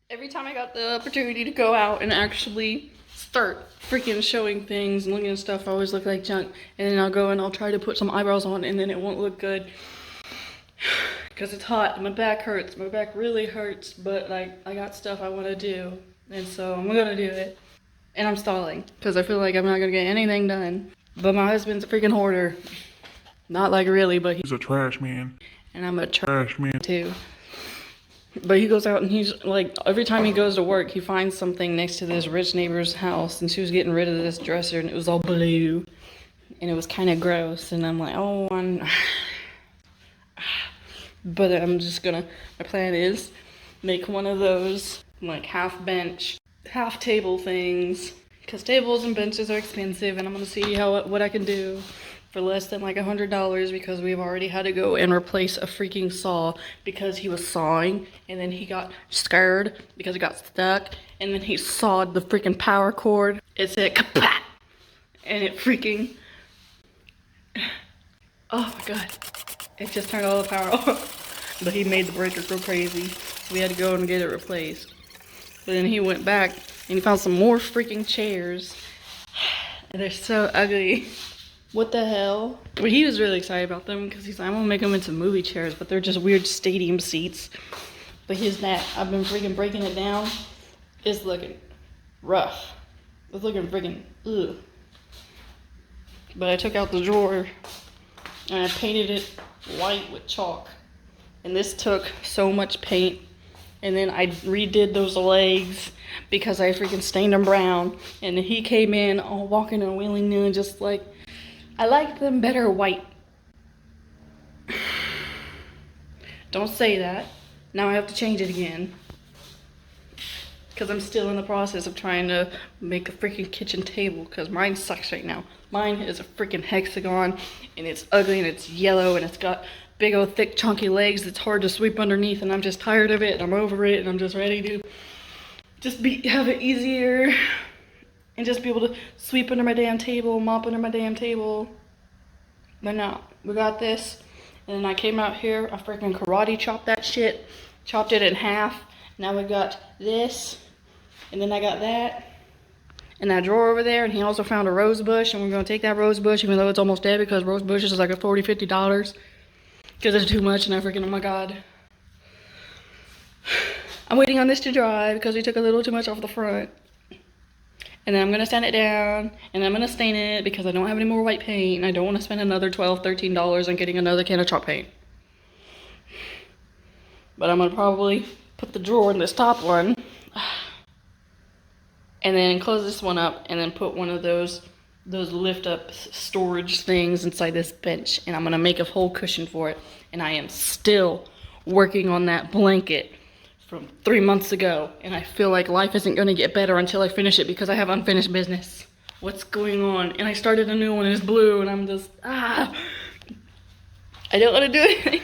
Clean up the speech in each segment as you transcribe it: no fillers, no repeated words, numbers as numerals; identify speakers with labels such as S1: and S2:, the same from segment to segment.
S1: Every time I got the opportunity to go out and actually start freaking showing things and looking at stuff, I always look like junk. And then I'll go and I'll try to put some eyebrows on and then it won't look good. Because it's hot and my back hurts. My back really hurts, but like I got stuff I want to do. And so I'm going to do it. And I'm stalling because I feel like I'm not going to get anything done. But my husband's a freaking hoarder. Not like really, but
S2: He's a trash man.
S1: and I'm a
S2: Trash man.
S1: too. But he goes out and he's like, every time he goes to work, he finds something next to this rich neighbor's house. And she was getting rid of this dresser and it was all blue. And it was kind of gross. And I'm like, oh, but I'm just gonna, my plan is make one of those like half bench, half table things. Because tables and benches are expensive and I'm gonna see what I can do for less than like $100 because we've already had to go and replace a freaking saw because he was sawing and then he got scared because it got stuck and then he sawed the freaking power cord. It said kapat and it freaking, oh my god, it just turned all the power off. But he made the breaker go crazy, so we had to go and get it replaced. But then he went back and he found some more freaking chairs and they're so ugly. What the hell? Well, he was really excited about them because he's like, I'm gonna make them into movie chairs, but they're just weird stadium seats. But his that, I've been freaking breaking it down. It's looking rough. It's looking freaking ugh. But I took out the drawer and I painted it white with chalk. And this took so much paint. And then I redid those legs because I freaking stained them brown. And then he came in all walking and wheeling and just like, I like them better white. Don't say that. Now I have to change it again. Because I'm still in the process of trying to make a freaking kitchen table. Because mine sucks right now. Mine is a freaking hexagon. And it's ugly and it's yellow. And it's got big old thick chunky legs that's hard to sweep underneath. And I'm just tired of it. And I'm over it. And I'm just ready to just have it easier. And just be able to sweep under my damn table, mop under my damn table. But no, we got this. And then I came out here, I freaking karate chopped that shit. Chopped it in half. Now we got this. And then I got that. And that drawer over there. And he also found a rose bush. And we're going to take that rose bush, even though it's almost dead, because rose bushes is like a $40, $50. Because it's too much and I freaking, oh my god. I'm waiting on this to dry because we took a little too much off the front. And then I'm going to sand it down, and I'm going to stain it because I don't have any more white paint, and I don't want to spend another $12, $13 on getting another can of chalk paint. But I'm going to probably put the drawer in this top one, and then close this one up, and then put one of those lift-up storage things inside this bench, and I'm going to make a whole cushion for it. And I am still working on that blanket from 3 months ago, and I feel like life isn't going to get better until I finish it because I have unfinished business. What's going on? And I started a new one, and it's blue, and I'm just, I don't want to do anything.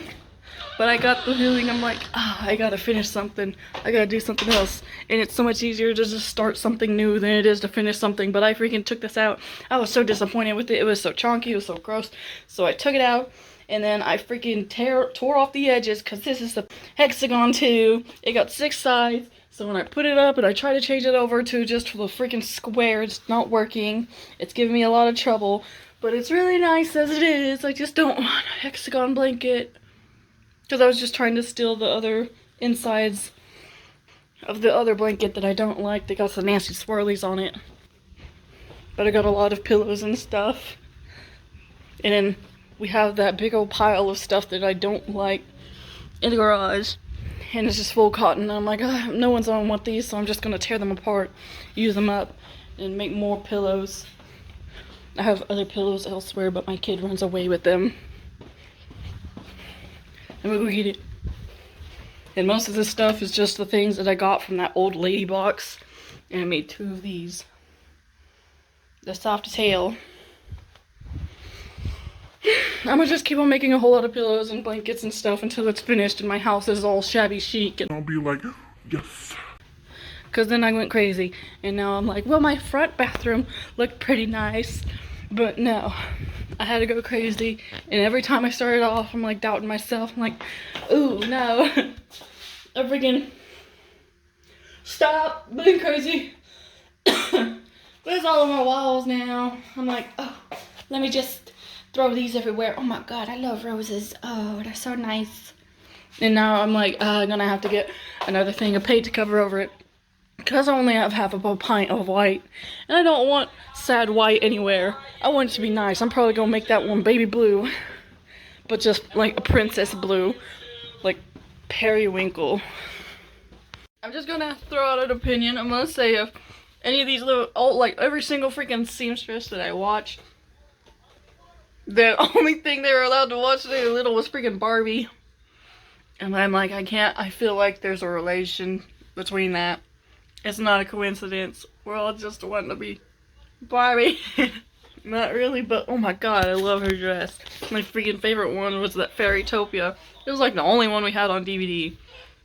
S1: But I got the feeling, I'm like, I gotta finish something. I gotta do something else. And it's so much easier to just start something new than it is to finish something. But I freaking took this out. I was so disappointed with it. It was so chunky, it was so gross. So I took it out. And then I freaking tore off the edges because this is the hexagon too. It got 6 sides. So when I put it up and I try to change it over to just the freaking square, it's not working. It's giving me a lot of trouble. But it's really nice as it is. I just don't want a hexagon blanket. Because I was just trying to steal the other insides of the other blanket that I don't like. They got some nasty swirlies on it. But I got a lot of pillows and stuff. And then we have that big old pile of stuff that I don't like in the garage. And it's just full cotton. And I'm like, no one's gonna want these, so I'm just gonna tear them apart, use them up, and make more pillows. I have other pillows elsewhere, but my kid runs away with them. And we'll go get it. And most of this stuff is just the things that I got from that old lady box. And I made 2 of these. The soft tail. I'm gonna just keep on making a whole lot of pillows and blankets and stuff until it's finished and my house is all shabby chic. And
S2: I'll be like, yes.
S1: Because then I went crazy. And now I'm like, well, my front bathroom looked pretty nice. But no, I had to go crazy. And every time I started off, I'm like doubting myself. I'm like, ooh, no. I freaking Stop being crazy. But it's all over my walls now. I'm like, oh, let me just throw these everywhere. Oh my god, I love roses. Oh, they're so nice. And now I'm like, I'm gonna have to get another thing of paint to cover over it. Because I only have half a pint of white. And I don't want sad white anywhere. I want it to be nice. I'm probably gonna make that one baby blue. But just like a princess blue. Like periwinkle. I'm just gonna throw out an opinion. I'm gonna say if any of these little, like every single freaking seamstress that I watch, the only thing they were allowed to watch when they were little was freaking Barbie. And I'm like, I feel like there's a relation between that. It's not a coincidence. We're all just wanting to be Barbie. Not really, but oh my god, I love her dress. My freaking favorite one was that Fairytopia. It was like the only one we had on DVD.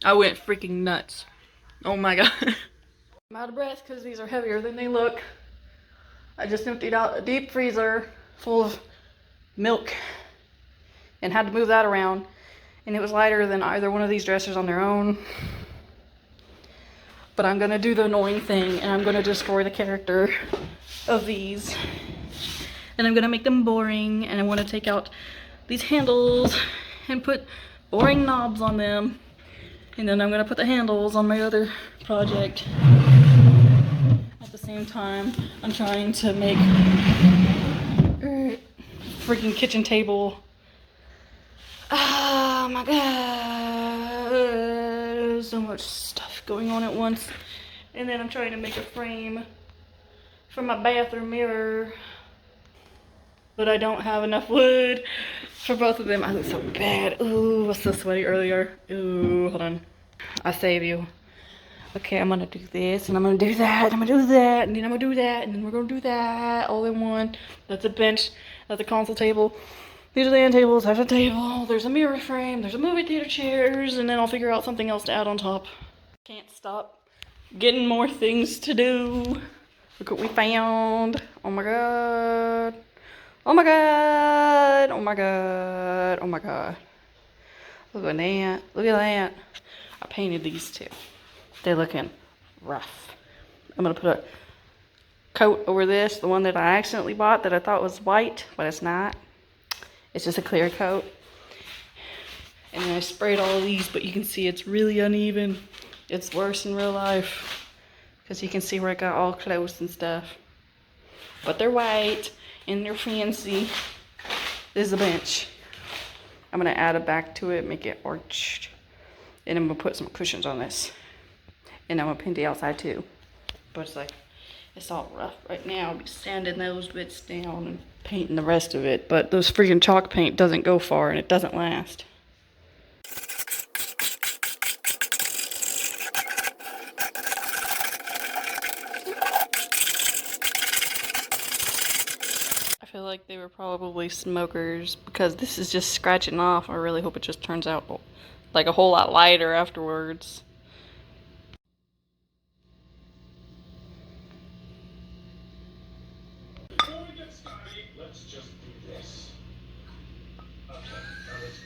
S1: I went freaking nuts. Oh my god. I'm out of breath because these are heavier than they look. I just emptied out a deep freezer full of milk and had to move that around. And it was lighter than either one of these dressers on their own. But I'm gonna do the annoying thing and I'm gonna destroy the character of these. And I'm gonna make them boring, and I wanna take out these handles and put boring knobs on them. And then I'm gonna put the handles on my other project. At the same time, I'm trying to make a freaking kitchen table. Oh my god, there's so much stuff going on at once. And then I'm trying to make a frame for my bathroom mirror. But I don't have enough wood for both of them. I look so bad. Ooh, I was so sweaty earlier. Ooh, hold on. I save you. Okay, I'm gonna do this, and I'm gonna do that, and I'm gonna do that, and then I'm gonna do that, and then we're gonna do that all in one. That's a bench. That's a console table. These are the end tables. There's a table. There's a mirror frame. There's a movie theater chairs, and then I'll figure out something else to add on top. Can't stop getting more things to do. Look what we found. Oh my god. Oh my god. Oh my god. Oh my god. Look at that. Look at that. I painted these two. They're looking rough. I'm gonna put a coat over this, the one that I accidentally bought that I thought was white, but it's not. It's just a clear coat. And then I sprayed all of these, but you can see it's really uneven. It's worse in real life, because you can see where it got all close and stuff. But they're white, and they're fancy. This is a bench. I'm gonna add a back to it, make it arched. And I'm gonna put some cushions on this. And I'm gonna paint the outside too. But it's like, it's all rough right now. I'll be sanding those bits down and painting the rest of it. But those freaking chalk paint doesn't go far and it doesn't last. I feel like they were probably smokers because this is just scratching off. I really hope it just turns out like a whole lot lighter afterwards.
S3: Before we get started, let's just do this. Okay, now let's...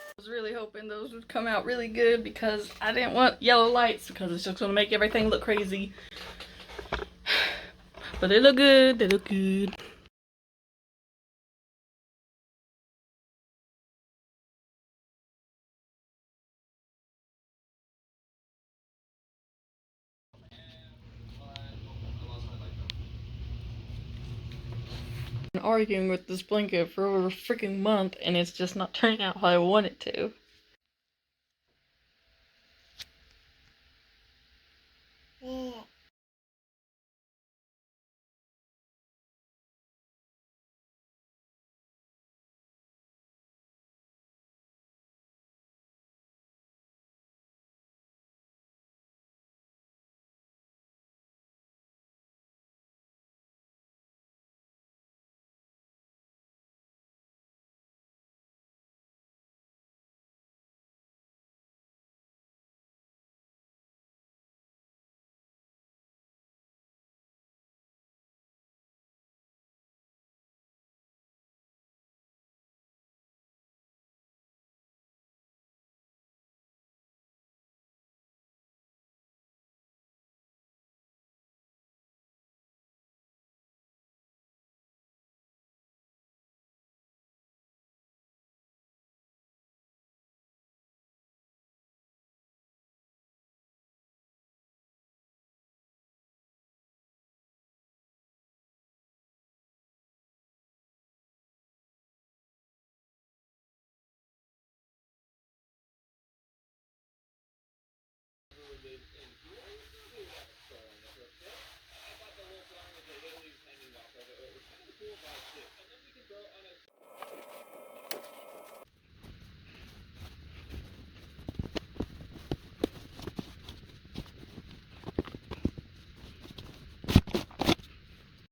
S1: I was really hoping those would come out really good because I didn't want yellow lights because it's just going to make everything look crazy. But they look good. They look good. Been arguing with this blanket for over a freaking month and it's just not turning out how I want it to.